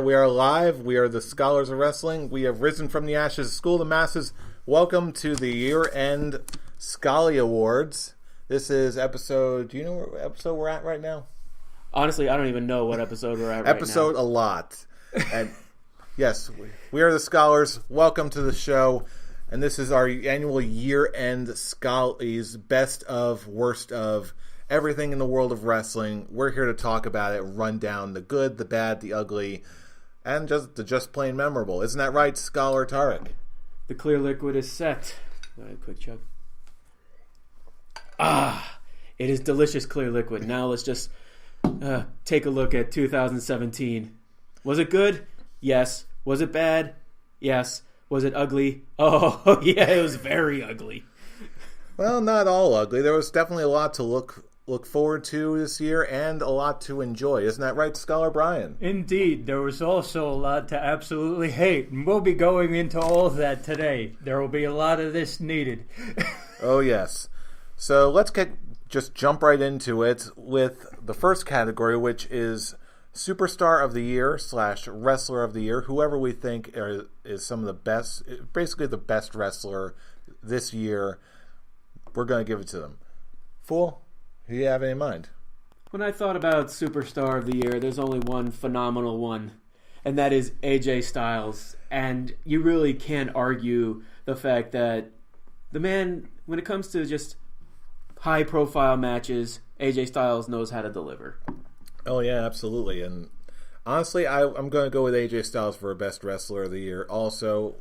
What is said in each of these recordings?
We are live. We are the Scholars of Wrestling. We have risen from the ashes. School of the Masses. Welcome to the year-end Scholly Awards. This is episode... Do you know what episode we're at right now? Honestly, I don't even know what episode we're at right now. Episode a lot. And yes, we are the Scholars. Welcome to the show. And this is our annual year-end Scholly's best of, worst of, everything in the world of wrestling. We're here to talk about it, run down the good, the bad, the ugly, and just plain memorable. Isn't that right, Scholar Tarek? The clear liquid is set. Quick chug. It is delicious clear liquid. Now let's just take a look at 2017. Was it good? Yes. Was it bad? Yes. Was it ugly? Oh, yeah, it was very ugly. Well, not all ugly. There was definitely a lot to look forward to this year and a lot to enjoy. Isn't that right, Scholar Brian? Indeed. There was also a lot to absolutely hate, and we'll be going into all of that today. There will be a lot of this needed. Oh, yes. So let's just jump right into it with the first category, which is Superstar of the Year / Wrestler of the Year, whoever we think is some of the best, basically the best wrestler this year. We're going to give it to them. Fool, who do you have in mind? When I thought about Superstar of the Year, there's only one phenomenal one, and that is AJ Styles. And you really can't argue the fact that the man, when it comes to just high-profile matches, AJ Styles knows how to deliver. Oh, yeah, absolutely. And honestly, I'm going to go with AJ Styles for Best Wrestler of the Year. Also,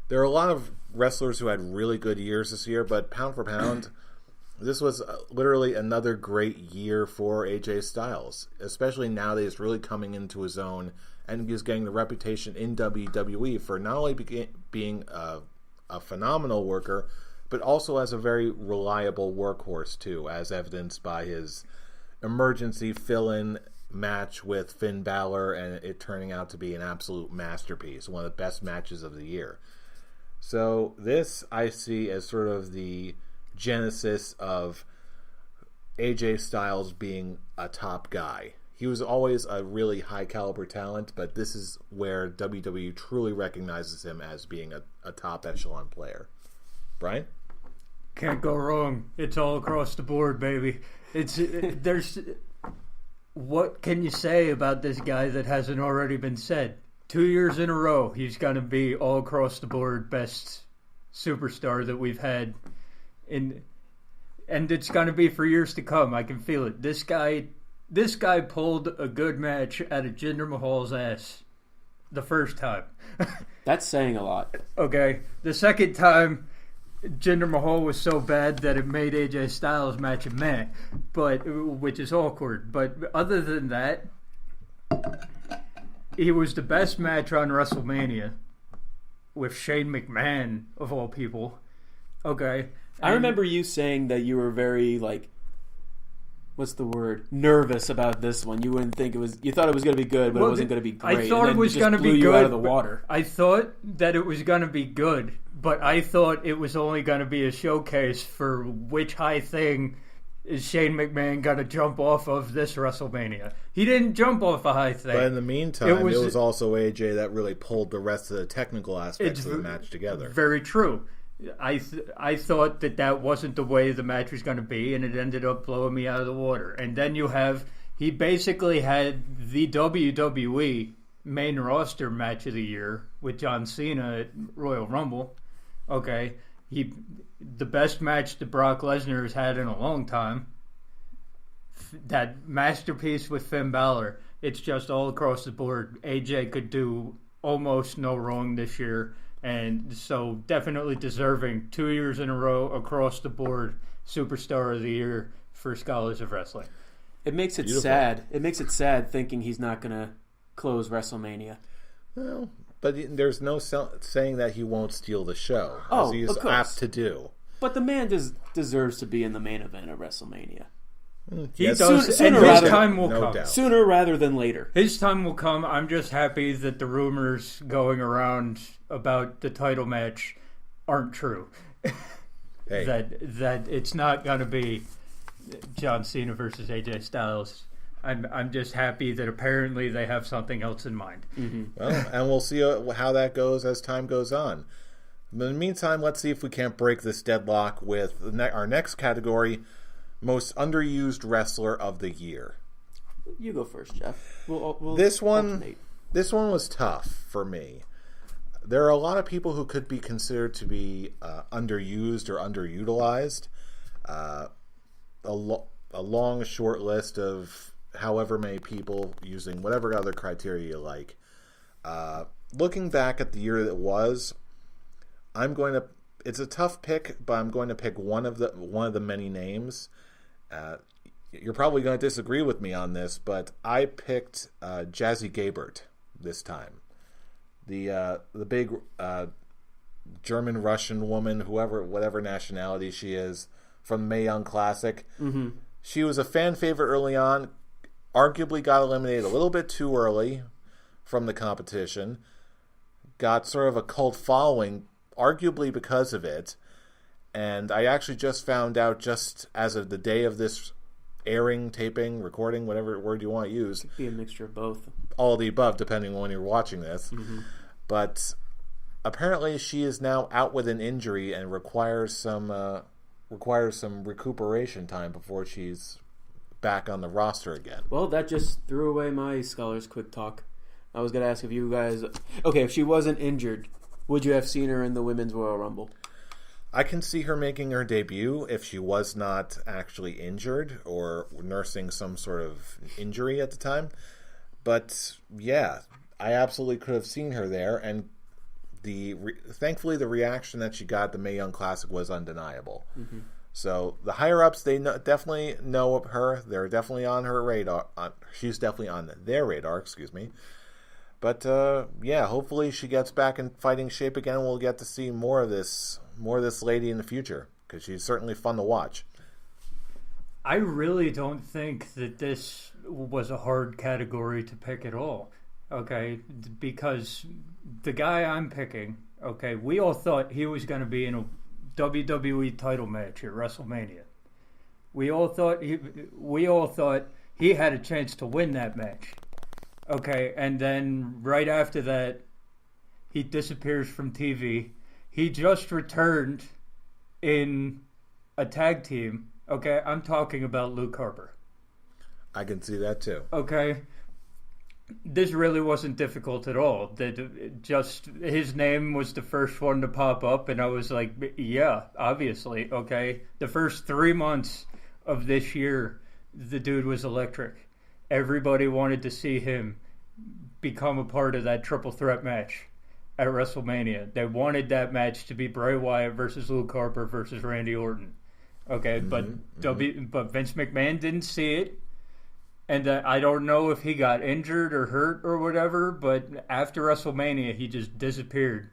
there are a lot of wrestlers who had really good years this year, but pound for pound, this was literally another great year for AJ Styles, especially now that he's really coming into his own and he's getting the reputation in WWE for not only being a phenomenal worker, but also as a very reliable workhorse, too, as evidenced by his emergency fill-in match with Finn Balor and it turning out to be an absolute masterpiece, one of the best matches of the year. So this I see as sort of the genesis of AJ Styles being a top guy. He was always a really high caliber talent, but this is where WWE truly recognizes him as being a top echelon player. Brian? Can't go wrong. It's all across the board, baby. What can you say about this guy that hasn't already been said? 2 years in a row, he's going to be all across the board best superstar that we've had, and it's going to be for years to come. I can feel it. This guy pulled a good match out of Jinder Mahal's ass the first time. That's saying a lot. Okay, the second time, Jinder Mahal was so bad that it made AJ Styles match a meh, which is awkward. But other than that, he was the best match on WrestleMania with Shane McMahon, of all people. Okay. I remember you saying that you were very, nervous about this one. You wouldn't think you thought it was going to be good, but it wasn't going to be great. I thought it was going to be good. Out of the water. I thought that it was going to be good, but I thought it was only going to be a showcase for which high thing is Shane McMahon going to jump off of this WrestleMania. He didn't jump off a high thing. But in the meantime, it was also AJ that really pulled the rest of the technical aspects of the match together. Very true. I thought that wasn't the way the match was going to be, and it ended up blowing me out of the water. And then he basically had the WWE main roster match of the year with John Cena at Royal Rumble. Okay, the best match that Brock Lesnar has had in a long time. That masterpiece with Finn Balor. It's just all across the board. AJ could do almost no wrong this year. And so definitely deserving 2 years in a row across the board Superstar of the Year for Scholars of Wrestling. It makes it sad. It makes it sad thinking he's not going to close WrestleMania. Well, but there's no saying that he won't steal the show, as he's apt to do. But the man deserves to be in the main event of WrestleMania. He does, and his time will come. Sooner rather than later. His time will come. I'm just happy that the rumors going around about the title match aren't true. That it's not going to be John Cena versus AJ Styles. I'm just happy that apparently they have something else in mind. Well, and we'll see how that goes as time goes on. In the meantime, let's see if we can't break this deadlock with our next category, most underused wrestler of the year. You go first, Jeff. We'll this alternate. one was tough for me. There are a lot of people who could be considered to be underused or underutilized. A long, short list of however many people using whatever other criteria you like. Looking back at the year that was, it's a tough pick, but I'm going to pick one of the many names. You're probably going to disagree with me on this, but I picked Jazzy Gabert this time. The big German Russian woman, whatever nationality she is, from the Mae Young Classic. Mm-hmm. She was a fan favorite early on. Arguably got eliminated a little bit too early from the competition. Got sort of a cult following, arguably because of it. And I actually just found out, just as of the day of this airing, taping, recording, whatever word you want to use. Could be a mixture of both. All of the above, depending on when you're watching this. Mm-hmm. But apparently she is now out with an injury and requires some recuperation time before she's back on the roster again. Well, that just threw away my Scholars Quick Talk. I was going to ask if you guys... Okay, if she wasn't injured, would you have seen her in the Women's Royal Rumble? I can see her making her debut if she was not actually injured or nursing some sort of injury at the time. But, yeah, I absolutely could have seen her there, and thankfully the reaction that she got at the Mae Young Classic was undeniable. Mm-hmm. So the higher-ups, they definitely know of her. They're definitely on her radar. She's definitely on their radar, excuse me. But, yeah, hopefully she gets back in fighting shape again, and we'll get to see more of this lady in the future, because she's certainly fun to watch. I really don't think that this was a hard category to pick at all, okay? Because the guy I'm picking, okay, we all thought he was going to be in a WWE title match at WrestleMania. We all thought he had a chance to win that match. Okay, and then right after that, he disappears from TV. He just returned in a tag team. Okay, I'm talking about Luke Harper. I can see that too. Okay, this really wasn't difficult at all. Just his name was the first one to pop up, and I was like, yeah, obviously. Okay, the first 3 months of this year, the dude was electric. Everybody wanted to see him become a part of that triple threat match at WrestleMania. They wanted that match to be Bray Wyatt versus Luke Harper versus Randy Orton. Okay, but Vince McMahon didn't see it, and I don't know if he got injured or hurt or whatever. But after WrestleMania, he just disappeared.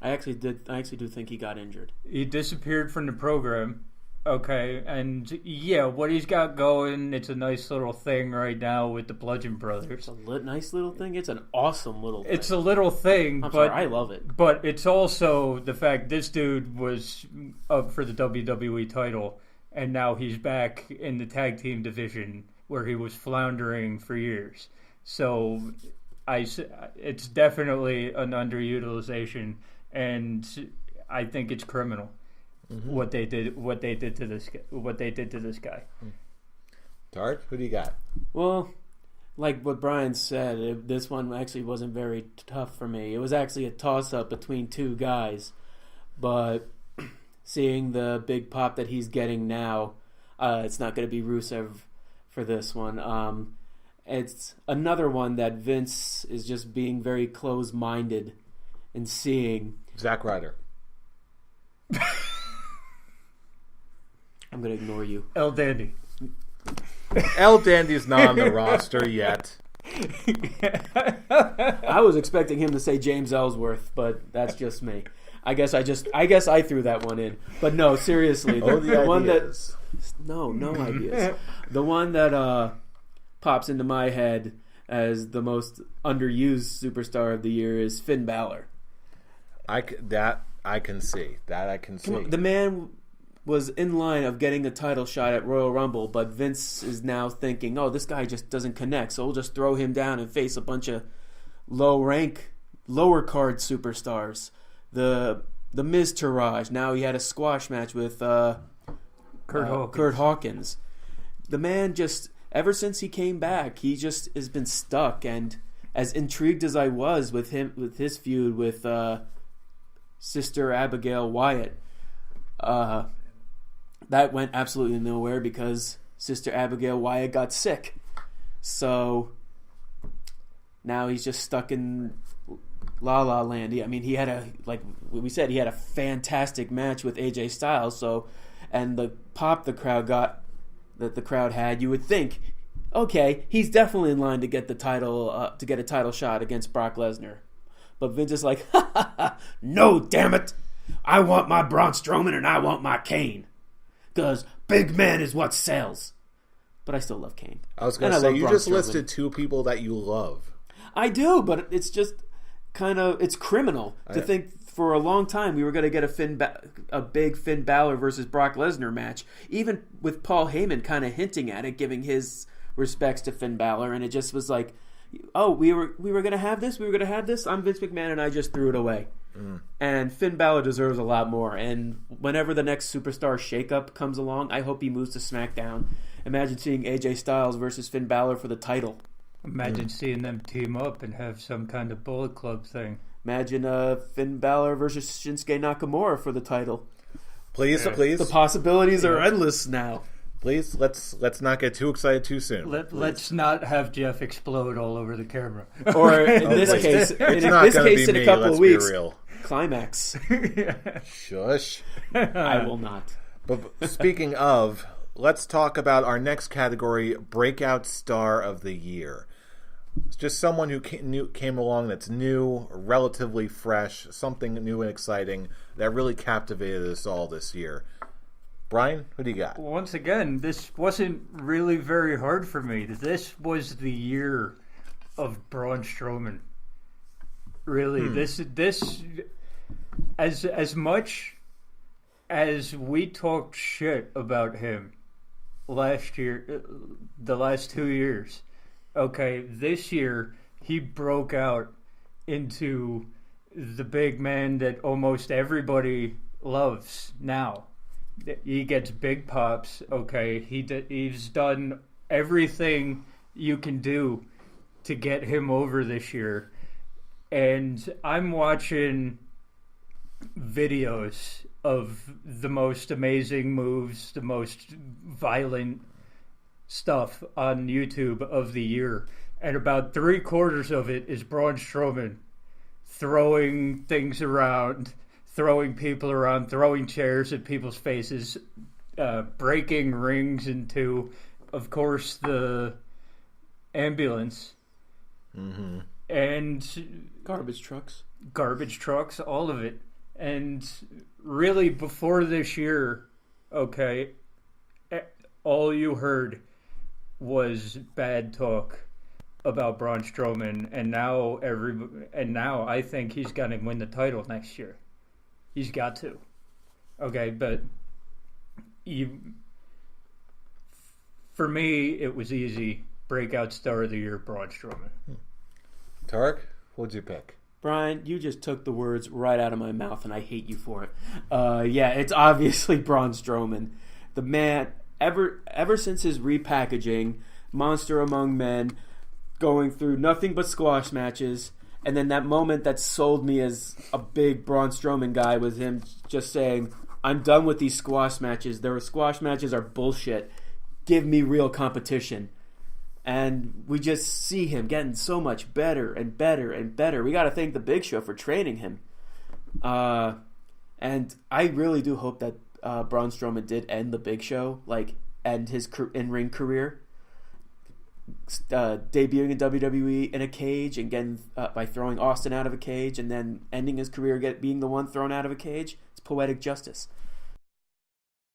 I actually do think he got injured. He disappeared from the program. Okay, and yeah, what he's got going, it's a nice little thing right now with the Bludgeon Brothers. It's a nice little thing. It's an awesome little thing. It's a little thing, sorry, I love it. But it's also the fact this dude was up for the WWE title, and now he's back in the tag team division where he was floundering for years. So it's definitely an underutilization, and I think it's criminal. Mm-hmm. What they did to this guy. Tart, who do you got? Well, like what Brian said, this one actually wasn't very tough for me. It was actually a toss-up between two guys, but seeing the big pop that he's getting now, it's not going to be Rusev for this one. It's another one that Vince is just being very close-minded and seeing. Zack Ryder. I'm going to ignore you. El Dandy. El Dandy's not on the roster yet. I was expecting him to say James Ellsworth, but that's just me. I guess I threw that one in. But no, seriously, the one that no ideas. The one that pops into my head as the most underused superstar of the year is Finn Balor. I can see. The man was in line of getting a title shot at Royal Rumble, but Vince is now thinking, oh, this guy just doesn't connect, so we'll just throw him down and face a bunch of lower card superstars. The Miz Taraj. Now he had a squash match with Kurt Hawkins. The man just, ever since he came back, he just has been stuck. And as intrigued as I was with his feud with Sister Abigail Wyatt, that went absolutely nowhere because Sister Abigail Wyatt got sick. So now he's just stuck in La La Land. I mean, he had like we said, he had a fantastic match with AJ Styles. So, and the pop the crowd had, you would think, okay, he's definitely in line to get the title, to get a title shot against Brock Lesnar. But Vince is like, no, damn it, I want my Braun Strowman and I want my Kane, because big man is what sells. But I still love Kane. I was going to say, you just listed two people that you love. I do, but it's just it's criminal to think for a long time we were going to get a big Finn Balor versus Brock Lesnar match, even with Paul Heyman kind of hinting at it, giving his respects to Finn Balor, and it just was like, oh, we were going to have this. I'm Vince McMahon, and I just threw it away. And Finn Balor deserves a lot more. And whenever the next superstar shakeup comes along, I hope he moves to SmackDown. Imagine seeing AJ Styles versus Finn Balor for the title. Imagine seeing them team up and have some kind of Bullet Club thing. Imagine Finn Balor versus Shinsuke Nakamura for the title. Please. The possibilities are endless now. Please, let's not get too excited too soon. Let's not have Jeff explode all over the camera. Or in this case, in a couple of weeks, Climax. Shush. I will not. But speaking of, let's talk about our next category, Breakout Star of the Year. It's just someone who came along that's new, relatively fresh, something new and exciting that really captivated us all this year. Brian, who do you got? Once again, this wasn't really very hard for me. This was the year of Braun Strowman. Really, this as much as we talked shit about him last year, the last 2 years. Okay, this year he broke out into the big man that almost everybody loves now. He gets big pops. Okay, he's done everything you can do to get him over this year, and I'm watching videos of the most amazing moves, the most violent stuff on YouTube of the year, and about 3/4 of it is Braun Strowman throwing things around, throwing people around, throwing chairs at people's faces, breaking rings into, of course, the ambulance, and garbage trucks, all of it. And really, before this year, okay, all you heard was bad talk about Braun Strowman, and now I think he's going to win the title next year. He's got to. Okay, but for me, it was easy. Breakout Star of the Year, Braun Strowman. Tarek, what'd you pick? Brian, you just took the words right out of my mouth, and I hate you for it. Yeah, it's obviously Braun Strowman. The man, ever since his repackaging, Monster Among Men, going through nothing but squash matches, and then that moment that sold me as a big Braun Strowman guy was him just saying, I'm done with these squash matches. Their squash matches are bullshit. Give me real competition. And we just see him getting so much better and better and better. We got to thank the Big Show for training him. And I really do hope that Braun Strowman did end the Big Show, like end his in-ring career, debuting in WWE in a cage and getting by throwing Austin out of a cage, and then ending his career being the one thrown out of a cage. It's poetic justice.